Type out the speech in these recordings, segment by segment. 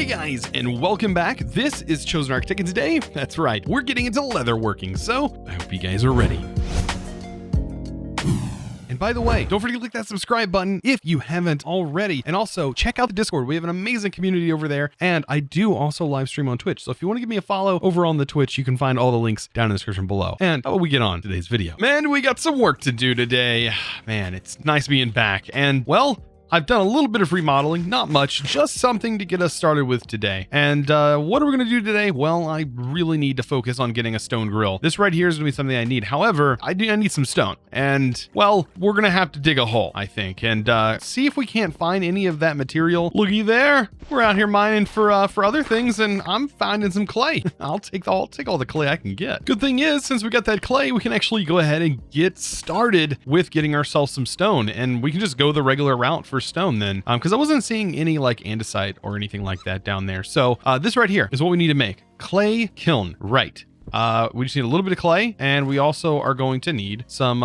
guys, and welcome back. This is ChosenArchitect, and today, that's right, we're getting into leatherworking, so I hope you guys are ready. And by the way, don't forget to click that subscribe button if you haven't already. And also check out the Discord. We have an amazing community over there. And I do also live stream on Twitch. So if you want to give me a follow over on the Twitch, you can find all the links down in the description below. And how about we get on today's video? Man, we got some work to do today. Man, it's nice being back. And well, I've done a little bit of remodeling, not much, just something to get us started with today. And what are we going to do today? Well, I really need to focus on getting a stone grill. This right here is going to be something I need. However, I need some stone. And, well, we're going to have to dig a hole, I think, and see if we can't find any of that material. Looky there. We're out here mining for other things, and I'm finding some clay. I'll take all the clay I can get. Good thing is, since we got that clay, we can actually go ahead and get started with getting ourselves some stone, and we can just go the regular route for stone then, because I wasn't seeing any like andesite or anything like that down there. So this right here is what we need to make. Clay kiln, right. We just need a little bit of clay, and we also are going to need some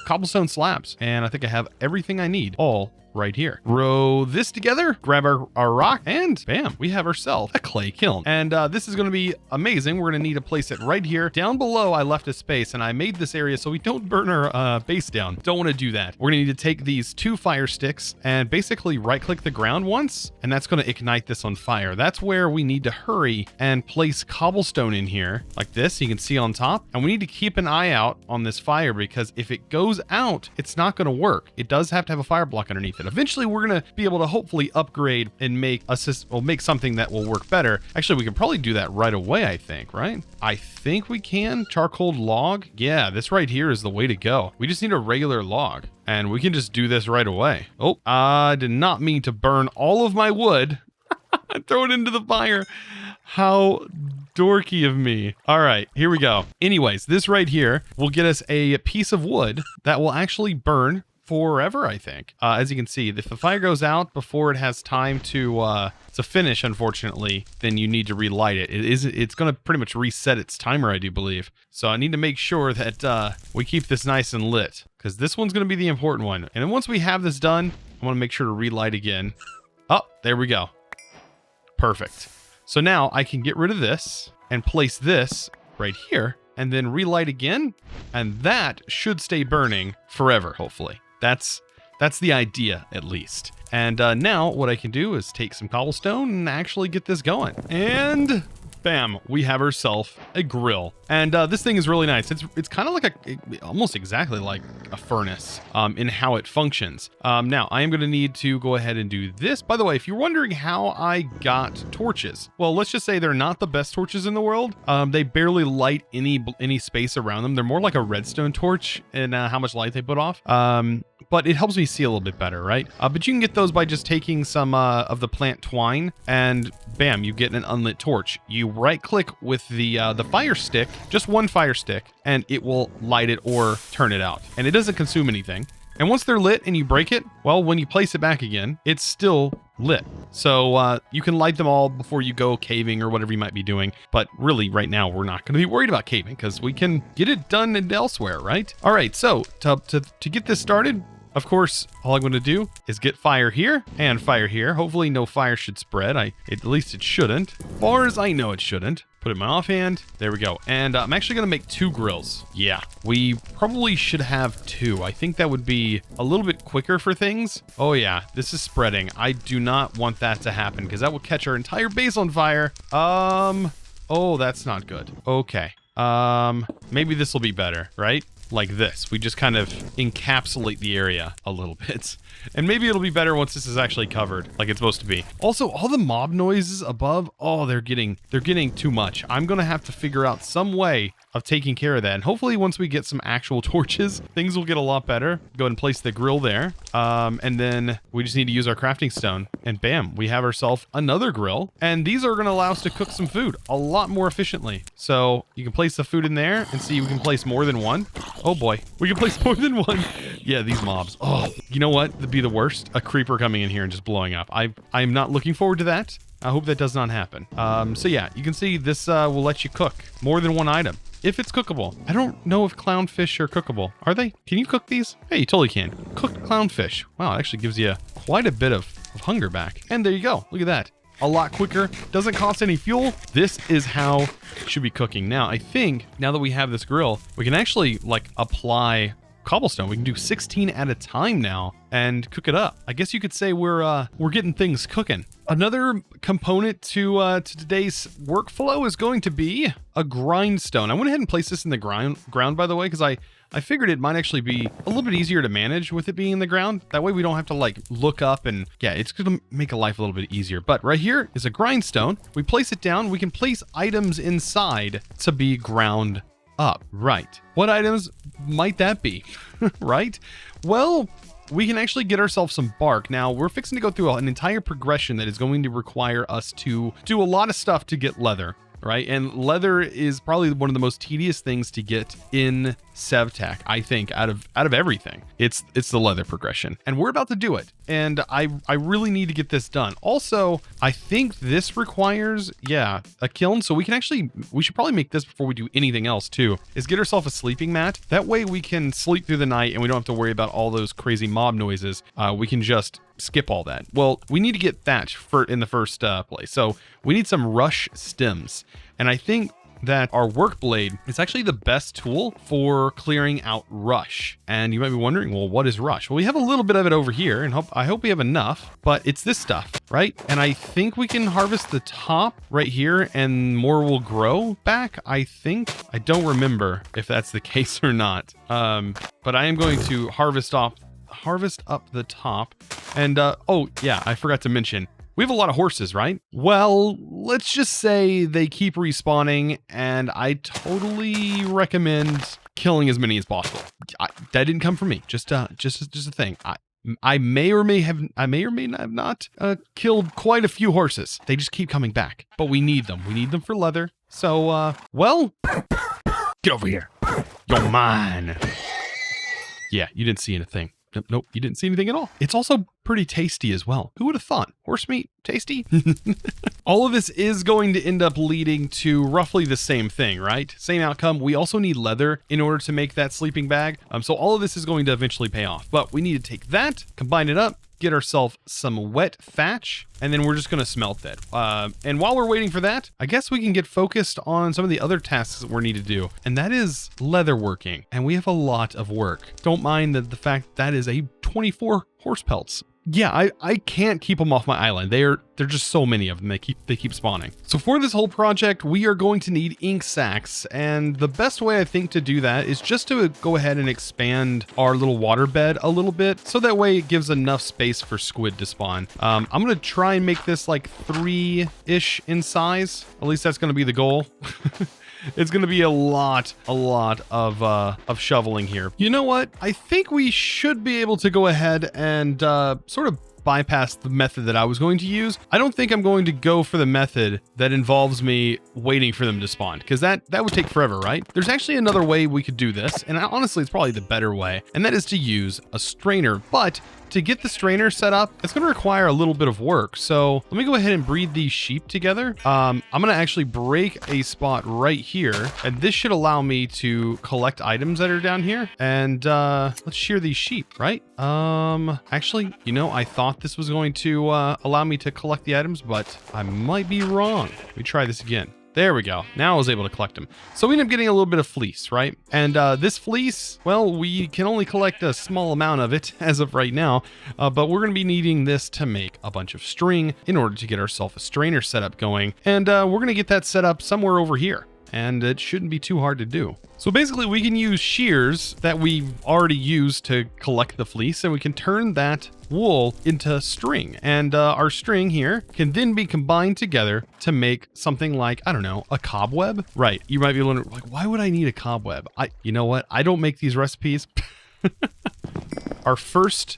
cobblestone slabs, and I think I have everything I need all right here. Row this together, grab our rock, and bam, we have ourselves a clay kiln. And this is going to be amazing. We're going to need to place it right here. Down below, I left a space, and I made this area so we don't burn our base down. Don't want to do that. We're going to need to take these 2 fire sticks and basically right-click the ground once, and that's going to ignite this on fire. That's where we need to hurry and place cobblestone in here, like this, you can see on top. And we need to keep an eye out on this fire, because if it goes out, it's not going to work. It does have to have a fire block underneath. Eventually, we're going to be able to hopefully upgrade and make something that will work better. Actually, we can probably do that right away, I think, right? I think we can. Charcoal log. Yeah, this right here is the way to go. We just need a regular log, and we can just do this right away. Oh, I did not mean to burn all of my wood. Throw it into the fire. How dorky of me. All right, here we go. Anyways, this right here will get us a piece of wood that will actually burn forever, I think. As you can see, if the fire goes out before it has time to finish, unfortunately, then you need to relight it. It's going to pretty much reset its timer, I do believe. So I need to make sure that we keep this nice and lit, because this one's going to be the important one. And then once we have this done, I want to make sure to relight again. Oh, there we go. Perfect. So now I can get rid of this and place this right here, and then relight again, and that should stay burning forever, hopefully. That's the idea, at least. And now what I can do is take some cobblestone and actually get this going. And bam, we have ourselves a grill. And this thing is really nice. It's kind of like almost exactly like a furnace in how it functions. Now, I am going to need to go ahead and do this. By the way, if you're wondering how I got torches, well, let's just say they're not the best torches in the world. They barely light any space around them. They're more like a redstone torch in how much light they put off. But it helps me see a little bit better, right? But you can get those by just taking some of the plant twine, and bam, you get an unlit torch. You right-click with the fire stick, just one fire stick, and it will light it or turn it out. And it doesn't consume anything. And once they're lit and you break it, well, when you place it back again, it's still lit. So you can light them all before you go caving or whatever you might be doing. But really, right now, we're not going to be worried about caving, because we can get it done elsewhere, right? All right, so to get this started, of course, all I'm going to do is get fire here and fire here. Hopefully no fire should spread. At least it shouldn't. As far as I know, it shouldn't. Put it in my offhand. There we go. And I'm actually going to make 2 grills. Yeah, we probably should have 2. I think that would be a little bit quicker for things. Oh yeah, this is spreading. I do not want that to happen, because that will catch our entire base on fire. Oh, that's not good. Okay. Maybe this will be better, right? Like this. We just kind of encapsulate the area a little bit. And maybe it'll be better once this is actually covered like it's supposed to be. Also, all the mob noises above, oh, they're getting too much. I'm going to have to figure out some way of taking care of that. And hopefully once we get some actual torches, things will get a lot better. Go ahead and place the grill there. And then we just need to use our crafting stone, and bam, we have ourselves another grill. And these are going to allow us to cook some food a lot more efficiently. So you can place the food in there and see we can place more than one. Oh boy, we can place more than one. Yeah, these mobs. Oh, you know what? That'd be the worst. A creeper coming in here and just blowing up. I'm not looking forward to that. I hope that does not happen. So yeah, you can see this will let you cook more than one item, if it's cookable. I don't know if clownfish are cookable. Are they? Can you cook these? Hey, you totally can. Cooked clownfish. Wow, it actually gives you quite a bit of hunger back. And there you go. Look at that. a lot quicker, doesn't cost any fuel. This is how it should be cooking. Now, I think now that we have this grill, we can actually like apply cobblestone. We can do 16 at a time now and cook it up. I guess you could say we're getting things cooking. Another component to today's workflow is going to be a grindstone. I went ahead and placed this in the ground by the way, because I figured it might actually be a little bit easier to manage with it being in the ground. That way we don't have to like look up and yeah, it's going to make life a little bit easier. But right here is a grindstone. We place it down. We can place items inside to be ground up. Right. What items might that be? Right? Well, we can actually get ourselves some bark. Now, we're fixing to go through an entire progression that is going to require us to do a lot of stuff to get leather, right? And leather is probably one of the most tedious things to get in SevTech, I think, out of everything. It's the leather progression. And we're about to do it. And I really need to get this done. Also, I think this requires, yeah, a kiln. So we should probably make this before we do anything else too, is get ourselves a sleeping mat. That way we can sleep through the night and we don't have to worry about all those crazy mob noises. We can just skip all that. Well, we need to get thatch in the first place. So we need some rush stems. And I think that our work blade is actually the best tool for clearing out rush. And you might be wondering, well, what is rush? Well, we have a little bit of it over here, and I hope we have enough, but it's this stuff, right? And I think we can harvest the top right here and more will grow back, I think. I don't remember if that's the case or not. But I am going to harvest up the top. And oh yeah, I forgot to mention, we have a lot of horses, right? Well, let's just say they keep respawning, and I totally recommend killing as many as possible. That didn't come from me. Just a thing. I may or may not have not killed quite a few horses. They just keep coming back, but we need them. We need them for leather. So, well, get over here. You're mine. Yeah, you didn't see anything. Nope, you didn't see anything at all. It's also pretty tasty as well. Who would have thought? Horse meat, tasty? All of this is going to end up leading to roughly the same thing, right? Same outcome. We also need leather in order to make that sleeping bag. So all of this is going to eventually pay off. But we need to take that, combine it up, get ourselves some wet thatch, and then we're just going to smelt that. And while we're waiting for that, I guess we can get focused on some of the other tasks that we need to do, and that is leather working. And we have a lot of work. Don't mind the fact that is a 24 horse pelts. Yeah, I can't keep them off my island. They're just so many of them. They keep spawning. So for this whole project, we are going to need ink sacs, and the best way I think to do that is just to go ahead and expand our little water bed a little bit, so that way it gives enough space for squid to spawn. I'm gonna try and make this like 3-ish in size. At least that's gonna be the goal. It's going to be a lot of shoveling here. You know what? I think we should be able to go ahead and sort of bypass the method that I was going to use. I don't think I'm going to go for the method that involves me waiting for them to spawn, because that would take forever, right? There's actually another way we could do this, and honestly, it's probably the better way, and that is to use a strainer. But to get the strainer set up, it's going to require a little bit of work. So let me go ahead and breed these sheep together. I'm going to actually break a spot right here, and this should allow me to collect items that are down here. And let's shear these sheep, right? Actually, you know, I thought this was going to allow me to collect the items, but I might be wrong. Let me try this again. There we go. Now I was able to collect them. So we end up getting a little bit of fleece, right? And this fleece, well, we can only collect a small amount of it as of right now, but we're going to be needing this to make a bunch of string in order to get ourselves a strainer setup going. And we're going to get that set up somewhere over here, and it shouldn't be too hard to do. So basically we can use shears that we've already used to collect the fleece, and we can turn that wool into string, and our string here can then be combined together to make something like, I don't know, a cobweb. Right, you might be wondering, like, why would I need a cobweb? You know what, I don't make these recipes. Our first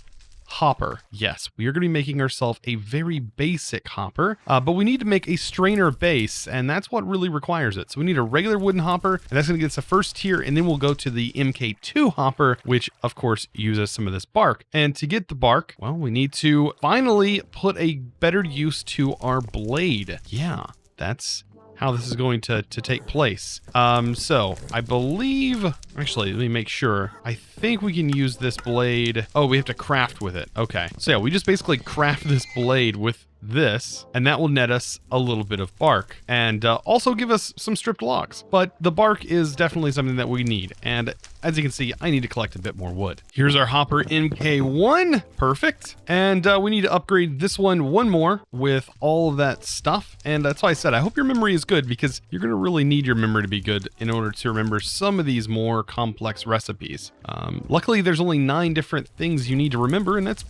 hopper. Yes, we are going to be making ourselves a very basic hopper, but we need to make a strainer base, and that's what really requires it. So we need a regular wooden hopper, and that's going to get us the first tier, and then we'll go to the MK2 hopper, which of course uses some of this bark. And to get the bark, well, we need to finally put a better use to our blade. Yeah, that's how this is going to take place. So I believe, actually, let me make sure. I think we can use this blade. Oh, we have to craft with it. Okay. So yeah, we just basically craft this blade with this, and that will net us a little bit of bark and also give us some stripped logs. But the bark is definitely something that we need. And as you can see, I need to collect a bit more wood. Here's our hopper MK1. Perfect. And we need to upgrade this one more with all of that stuff. And that's why I said, I hope your memory is good, because you're going to really need your memory to be good in order to remember some of these more complex recipes. Luckily, there's only 9 different things you need to remember, and that's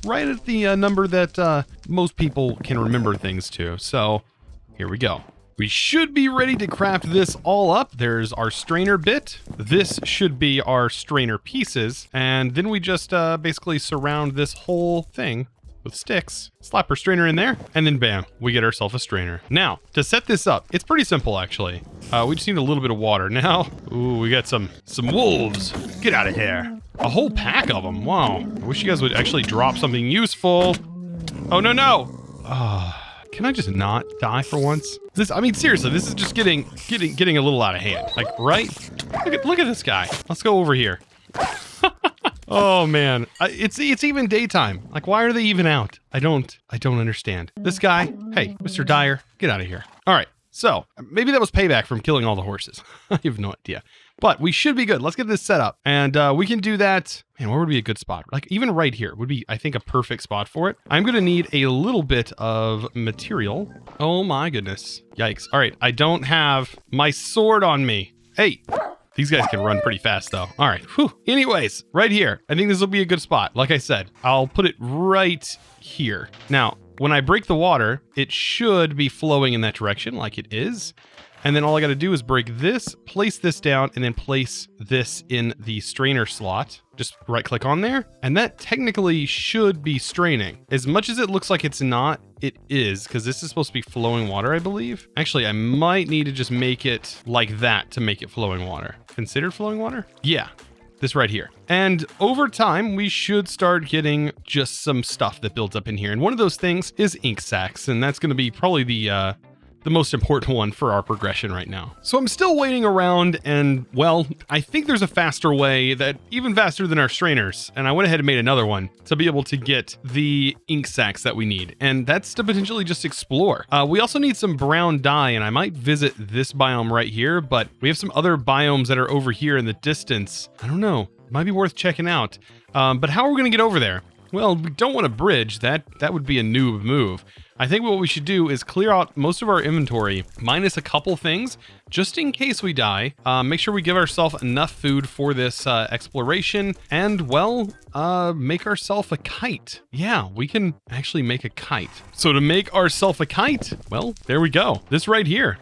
right at the number that most people can remember things to. So here we go. We should be ready to craft this all up. There's our strainer bit. This should be our strainer pieces. And then we just basically surround this whole thing with sticks, slap our strainer in there, and then bam, we get ourselves a strainer. Now, to set this up, it's pretty simple actually. We just need a little bit of water. Now, ooh, we got some wolves. Get out of here. A whole pack of them. Wow. I wish you guys would actually drop something useful. Oh, no. Can I just not die for once? I mean, seriously, this is just getting a little out of hand. Like, right? Look at this guy. Let's go over here. Oh man, it's even daytime. Like, why are they even out? I don't understand. This guy, hey, Mr. Dyer, get out of here. All right, so maybe that was payback from killing all the horses. I have no idea. But we should be good. Let's get this set up. And we can do that. Man, where would be a good spot? Like even right here would be, I think, a perfect spot for it. I'm going to need a little bit of material. Oh my goodness. Yikes. All right. I don't have my sword on me. Hey, these guys can run pretty fast though. All right. Whew. Anyways, right here. I think this will be a good spot. Like I said, I'll put it right here. Now, when I break the water, it should be flowing in that direction like it is. And then all I got to do is break this, place this down, and then place this in the strainer slot. Just right click on there. And that technically should be straining. As much as it looks like it's not, it is, because this is supposed to be flowing water, I believe. Actually, I might need to just make it like that to make it flowing water. Considered flowing water? Yeah. This right here. And over time, we should start getting just some stuff that builds up in here. And one of those things is ink sacs. And that's going to be probably the most important one for our progression right now. So I'm still waiting around, and well, I think there's a faster way, that even faster than our strainers. And I went ahead and made another one to be able to get the ink sacs that we need. And that's to potentially just explore. We also need some brown dye, and I might visit this biome right here, but we have some other biomes that are over here in the distance. I don't know, might be worth checking out. But how are we gonna get over there? Well, we don't want a bridge. That would be a noob move. I think what we should do is clear out most of our inventory, minus a couple things, just in case we die. Make sure we give ourselves enough food for this exploration, and well, make ourselves a kite. Yeah, we can actually make a kite. So to make ourselves a kite, well, there we go. This right here.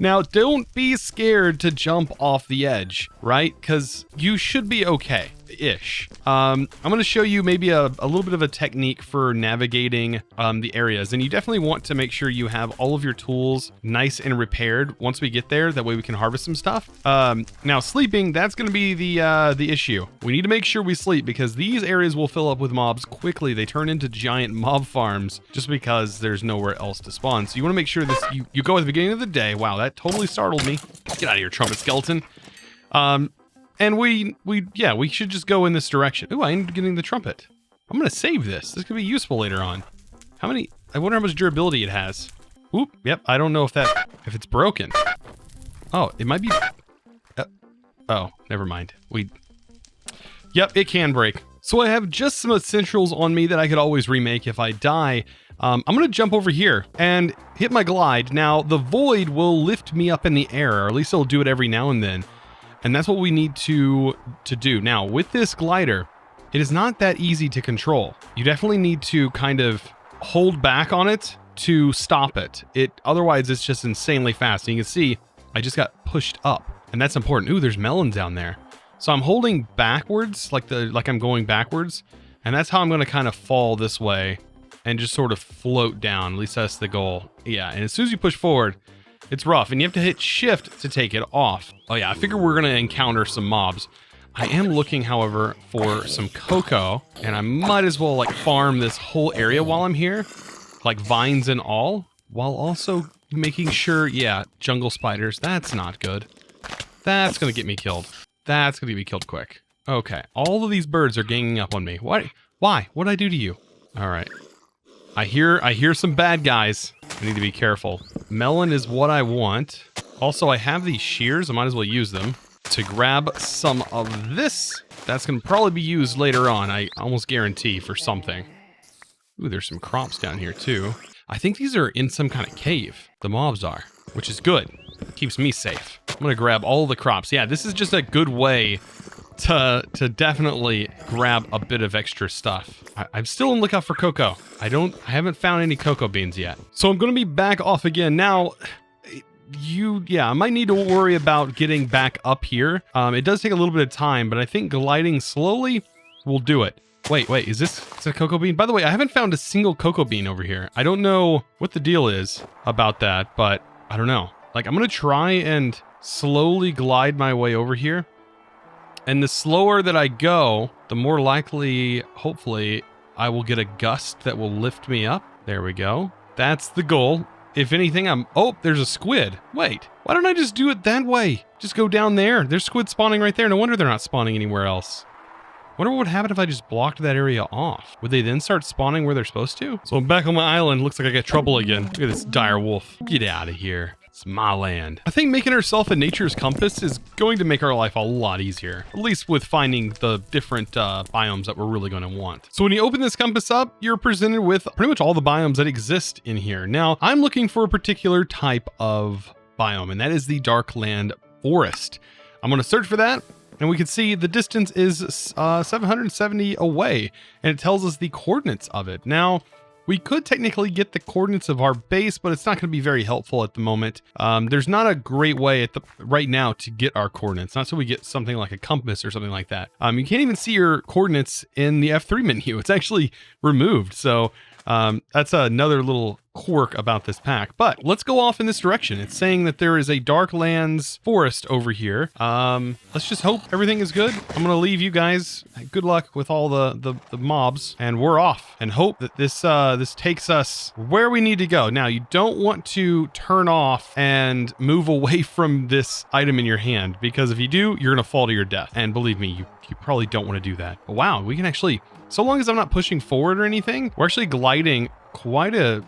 Now, don't be scared to jump off the edge, right? Because you should be okay-ish. I'm going to show you maybe a little bit of a technique for navigating the areas. And you definitely want to make sure you have all of your tools nice and repaired once we get there. That way we can harvest some stuff. Now, sleeping, that's going to be the issue. We need to make sure we sleep, because these areas will fill up with mobs quickly. They turn into giant mob farms just because there's nowhere else to spawn. So you want to make sure this you go at the beginning of the day. Wow, that totally startled me. Get out of here, trumpet skeleton. And we should just go in this direction. Ooh, I ended up getting the trumpet. I'm gonna save this. This could be useful later on. I wonder how much durability it has. Oop, yep, I don't know if it's broken. Oh, it might be, oh, never mind. Yep, it can break. So I have just some essentials on me that I could always remake if I die. I'm gonna jump over here and hit my glide. Now, the void will lift me up in the air, or at least it'll do it every now and then. And that's what we need to do. Now, with this glider, it is not that easy to control. You definitely need to kind of hold back on it to stop it. Otherwise, it's just insanely fast. And you can see, I just got pushed up, and that's important. Ooh, there's melons down there. So I'm holding backwards, like I'm going backwards, and that's how I'm gonna kind of fall this way and just sort of float down. At least that's the goal. Yeah, and as soon as you push forward, it's rough, and you have to hit shift to take it off. Oh yeah, I figure we're gonna encounter some mobs. I am looking, however, for some cocoa, and I might as well like farm this whole area while I'm here, like vines and all, while also making sure, yeah, jungle spiders, that's not good. That's gonna get me killed. That's gonna get me killed quick. Okay, all of these birds are ganging up on me. Why? What'd I do to you? All right. I hear some bad guys. I need to be careful. Melon is what I want. Also, I have these shears. I might as well use them to grab some of this. That's going to probably be used later on. I almost guarantee for something. Ooh, there's some crops down here too. I think these are in some kind of cave. The mobs are, which is good. Keeps me safe. I'm going to grab all the crops. Yeah, this is just a good way to definitely grab a bit of extra stuff. I'm still on lookout for cocoa. I haven't found any cocoa beans yet. So I'm going to be back off again. Now, I might need to worry about getting back up here. It does take a little bit of time, but I think gliding slowly will do it. Wait, is this a cocoa bean? By the way, I haven't found a single cocoa bean over here. I don't know what the deal is about that, but I don't know. Like, I'm going to try and slowly glide my way over here. And the slower that I go, the more likely, hopefully, I will get a gust that will lift me up. There we go. That's the goal. If anything, oh, there's a squid. Wait, why don't I just do it that way? Just go down there. There's squid spawning right there. No wonder they're not spawning anywhere else. Wonder what would happen if I just blocked that area off. Would they then start spawning where they're supposed to? So I'm back on my island. Looks like I got trouble again. Look at this dire wolf. Get out of here. It's my land. I think making ourselves a nature's compass is going to make our life a lot easier, at least with finding the different biomes that we're really going to want. So when you open this compass up, you're presented with pretty much all the biomes that exist in here. Now, I'm looking for a particular type of biome, and that is the Darkland Forest. I'm going to search for that. And we can see the distance is 770 away, and it tells us the coordinates of it. Now, we could technically get the coordinates of our base, but it's not going to be very helpful at the moment. There's not a great way right now to get our coordinates, not so we get something like a compass or something like that. You can't even see your coordinates in the F3 menu. It's actually removed. So that's another little quirk about this pack, but let's go off in this direction. It's saying that there is a Darklands forest over here. Let's just hope everything is good. I'm gonna leave you guys. Good luck with all the mobs, and we're off and hope that this takes us where we need to go. Now, you don't want to turn off and move away from this item in your hand, because if you do, you're gonna fall to your death. And believe me, you probably don't want to do that. But wow, we can actually, so long as I'm not pushing forward or anything, we're actually gliding quite a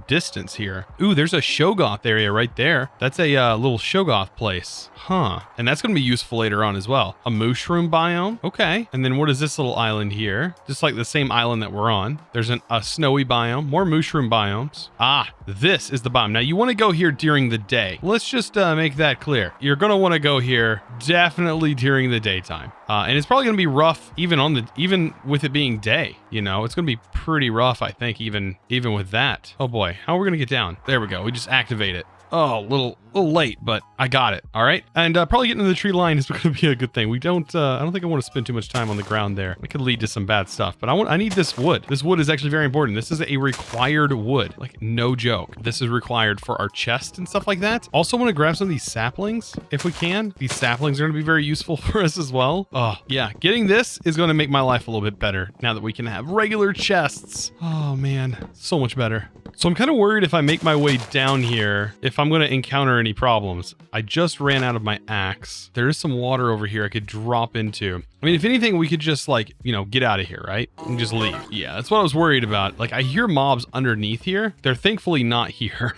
distance here. Ooh, there's a Shoggoth area right there. That's a little Shoggoth place. Huh. And that's going to be useful later on as well. A mushroom biome. Okay. And then what is this little island here? Just like the same island that we're on. There's a snowy biome. More mushroom biomes. Ah, this is the biome. Now, you want to go here during the day. Let's just make that clear. You're going to want to go here definitely during the daytime. And it's probably going to be rough even with it being day. You know, it's going to be pretty rough, I think, even with that. Oh boy, how are we going to get down? There we go. We just activate it. Oh, a little late, but I got it. All right. And probably getting to the tree line is going to be a good thing. I don't think I want to spend too much time on the ground there. It could lead to some bad stuff, but I need this wood. This wood is actually very important. This is a required wood, like no joke. This is required for our chest and stuff like that. Also want to grab some of these saplings if we can. These saplings are going to be very useful for us as well. Oh yeah. Getting this is going to make my life a little bit better now that we can have regular chests. Oh man, so much better. So I'm kind of worried if I make my way down here, if I'm going to encounter any problems. I just ran out of my axe. There is some water over here I could drop into. I mean, if anything, we could just like, get out of here, right? And just leave. Yeah, that's what I was worried about. Like, I hear mobs underneath here. They're thankfully not here.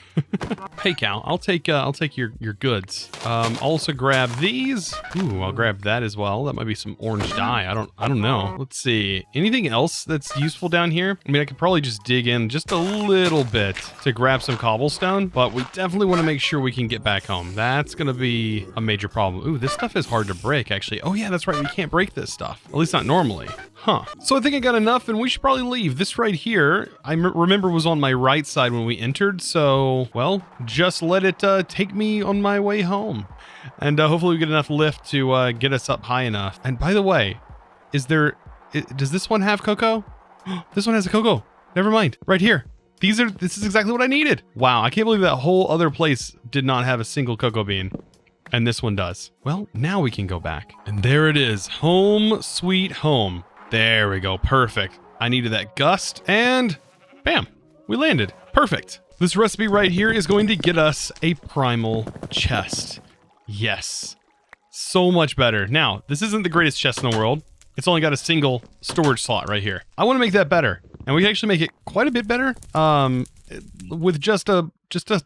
Hey, Cal, I'll take your goods. I'll also grab these. Ooh, I'll grab that as well. That might be some orange dye. I don't know. Let's see. Anything else that's useful down here? I mean, I could probably just dig in just a little bit to grab some cobblestone, but we definitely want to make sure we can get back home. That's going to be a major problem. Ooh, this stuff is hard to break, actually. Oh yeah, that's right. We can't break this stuff. At least not normally. Huh. So I think I got enough and we should probably leave. This right here, I remember was on my right side when we entered. So, well, just let it take me on my way home. And hopefully we get enough lift to get us up high enough. And by the way, does this one have cocoa? This one has a cocoa. Never mind. Right here. This is exactly what I needed. Wow, I can't believe that whole other place did not have a single cocoa bean. And this one does. Well, now we can go back. And there it is. Home sweet home. There we go. Perfect. I needed that gust and bam, we landed. Perfect. This recipe right here is going to get us a primal chest. Yes. So much better. Now, this isn't the greatest chest in the world. It's only got a single storage slot right here. I want to make that better. And we can actually make it quite a bit better with just a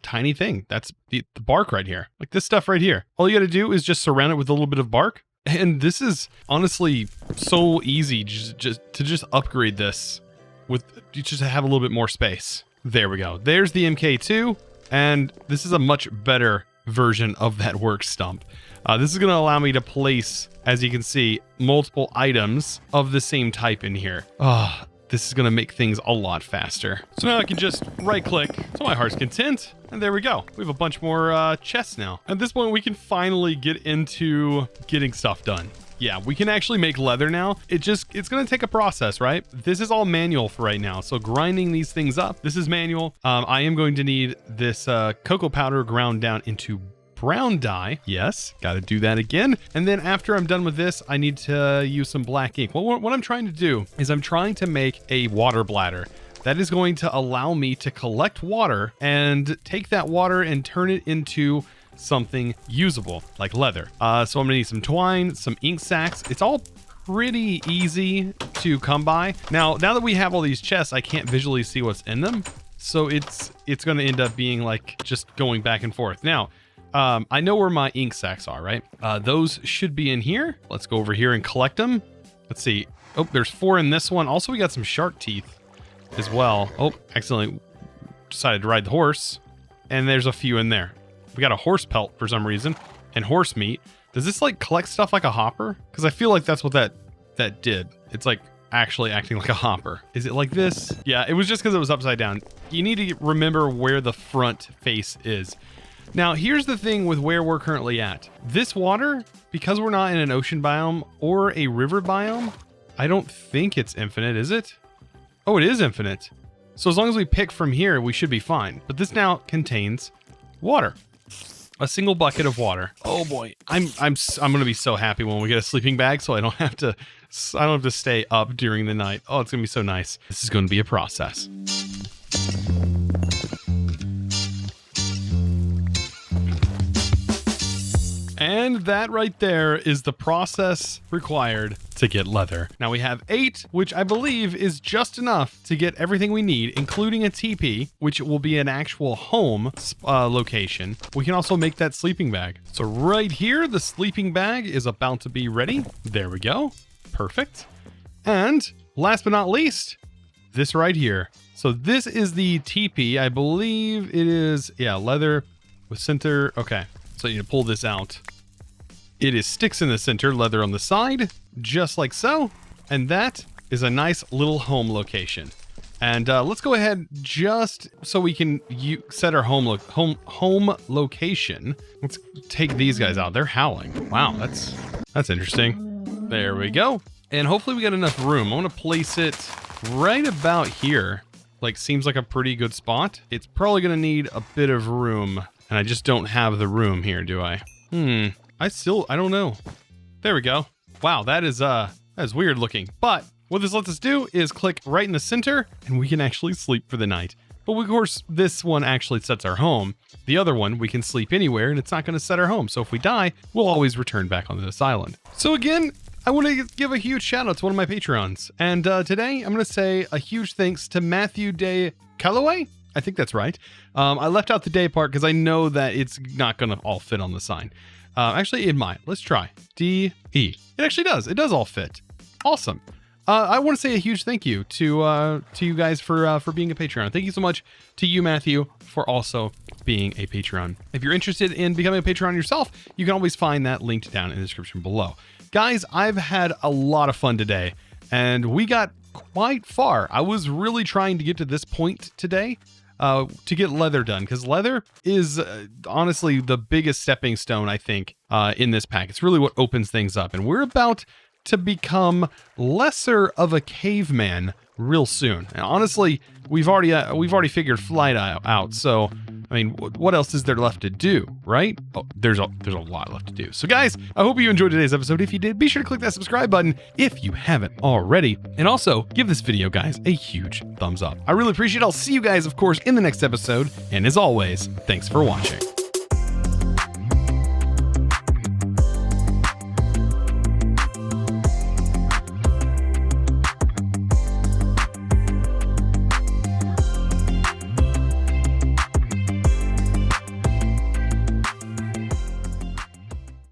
tiny thing. That's the bark right here. Like this stuff right here. All you got to do is just surround it with a little bit of bark. And this is honestly so easy just to upgrade this with just to have a little bit more space. There we go. There's the MK2. And this is a much better version of that work stump. This is going to allow me to place, as you can see, multiple items of the same type in here. This is going to make things a lot faster. So now I can just right click to my heart's content. And there we go. We have a bunch more chests now. At this point, we can finally get into getting stuff done. Yeah, we can actually make leather now. It's going to take a process, right? This is all manual for right now. So grinding these things up, this is manual. I am going to need this cocoa powder ground down into brown dye. Yes, got to do that again. And then after I'm done with this, I need to use some black ink. Well, what I'm trying to do is I'm trying to make a water bladder. That is going to allow me to collect water and take that water and turn it into something usable like leather. So I'm gonna need some twine, some ink sacks. It's all pretty easy to come by. Now that we have all these chests, I can't visually see what's in them. So it's gonna end up being like just going back and forth. Now, I know where my ink sacks are, right? Those should be in here. Let's go over here and collect them. Let's see. Oh, there's 4 in this one. Also, we got some shark teeth as well. Oh, accidentally decided to ride the horse. And there's a few in there. We got a horse pelt for some reason and horse meat. Does this like collect stuff like a hopper? Because I feel like that's what that did. It's like actually acting like a hopper. Is it like this? Yeah, it was just because it was upside down. You need to remember where the front face is. Now, here's the thing with where we're currently at. This water, because we're not in an ocean biome or a river biome, I don't think it's infinite, is it? Oh, it is infinite. So as long as we pick from here, we should be fine. But this now contains water. A single bucket of water. Oh boy, I'm gonna be so happy when we get a sleeping bag, so I don't have to stay up during the night. Oh, it's gonna be so nice. This is gonna be a process. And that right there is the process required to get leather. Now we have 8, which I believe is just enough to get everything we need, including a TP, which will be an actual home location. We can also make that sleeping bag. So right here, the sleeping bag is about to be ready. There we go. Perfect. And last but not least, this right here. So this is the TP. I believe it is, yeah, leather with center. Okay. So you need to pull this out. It is sticks in the center, leather on the side, just like so. And that is a nice little home location. And let's go ahead just so we can set our home location. Let's take these guys out. They're howling. Wow, that's interesting. There we go. And hopefully we got enough room. I want to place it right about here. Like, seems like a pretty good spot. It's probably going to need a bit of room. And I just don't have the room here, do I? I don't know. There we go. Wow, that is weird looking. But what this lets us do is click right in the center and we can actually sleep for the night. But of course, this one actually sets our home. The other one, we can sleep anywhere and it's not going to set our home. So if we die, we'll always return back onto this island. So again, I want to give a huge shout out to one of my Patreons. And today I'm going to say a huge thanks to Matthew Day Calloway. I think that's right. I left out the day part because I know that it's not going to all fit on the sign. Actually, it might. Let's try. D-E. It actually does. It does all fit. Awesome. I want to say a huge thank you to you guys for being a Patreon. Thank you so much to you, Matthew, for also being a Patreon. If you're interested in becoming a Patreon yourself, you can always find that linked down in the description below. Guys, I've had a lot of fun today, and we got quite far. I was really trying to get to this point today. To get leather done, because leather is honestly the biggest stepping stone, I think, in this pack. It's really what opens things up, and we're about to become lesser of a caveman real soon. And honestly, we've already figured flight out. So, I mean, what else is there left to do, right? Oh, there's a lot left to do. So guys, I hope you enjoyed today's episode. If you did, be sure to click that subscribe button if you haven't already. And also give this video, guys, a huge thumbs up. I really appreciate it. I'll see you guys, of course, in the next episode. And as always, thanks for watching.